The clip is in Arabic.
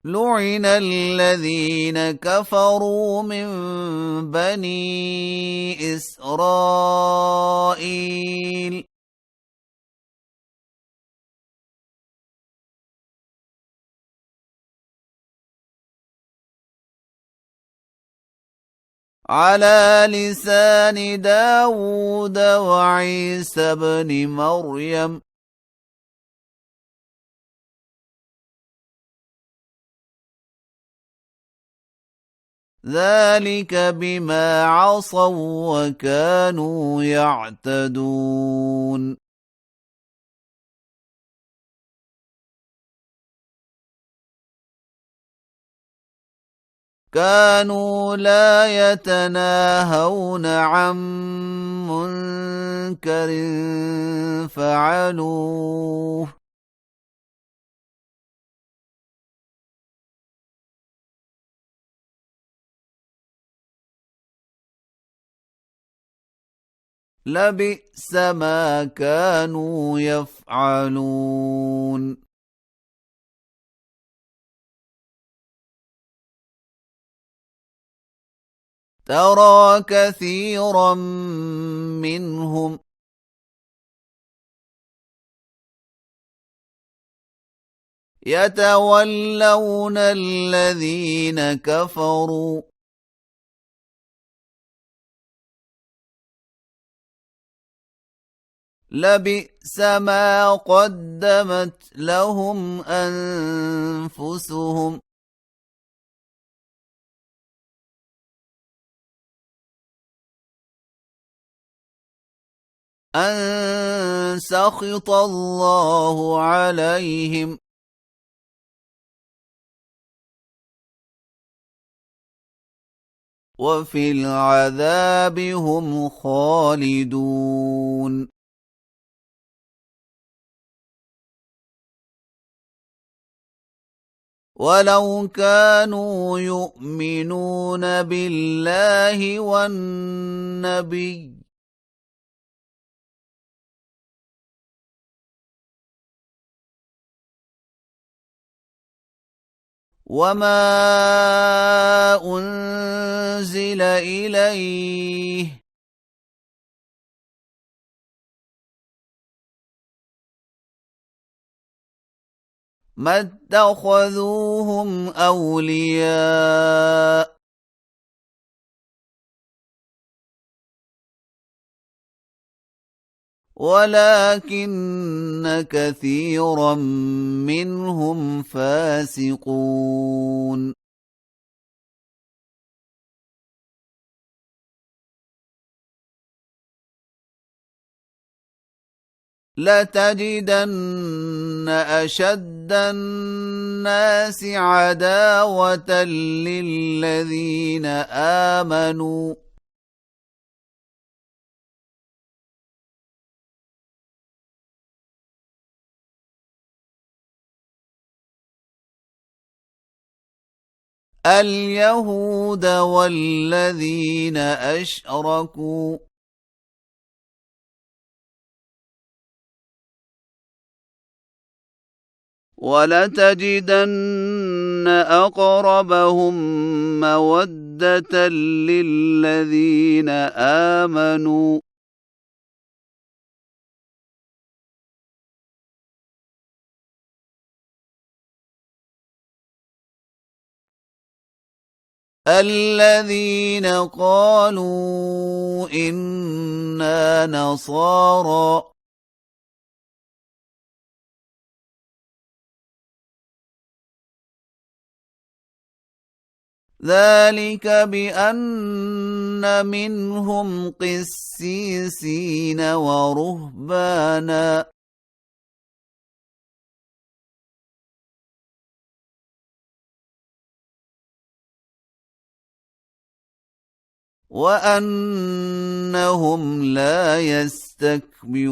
لعن الذين كفروا من بني إسرائيل على لسان داود وعيسى بن مريم ذلك بما عصوا وكانوا يعتدون كانوا لا يتناهون عن منكر فعلوه لبئس ما كانوا يفعلون ترى كثيرا منهم يتولون الذين كفروا لبئس ما قدمت لهم أنفسهم أن سخط الله عليهم وفي العذاب هم خالدون ولو كانوا يؤمنون بالله والنبي وما أنزل إليه ما اتخذوهم أولياء ولكن كثيرا منهم فاسقون لتجدن أشد الناس عداوة للذين آمنوا اليهود والذين أشركوا ولتجدن أقربهم مودة للذين آمنوا الذين قالوا إنا نصارى ذلك بأن منهم قسيسين ورهبانا وأنهم لا يستكبرون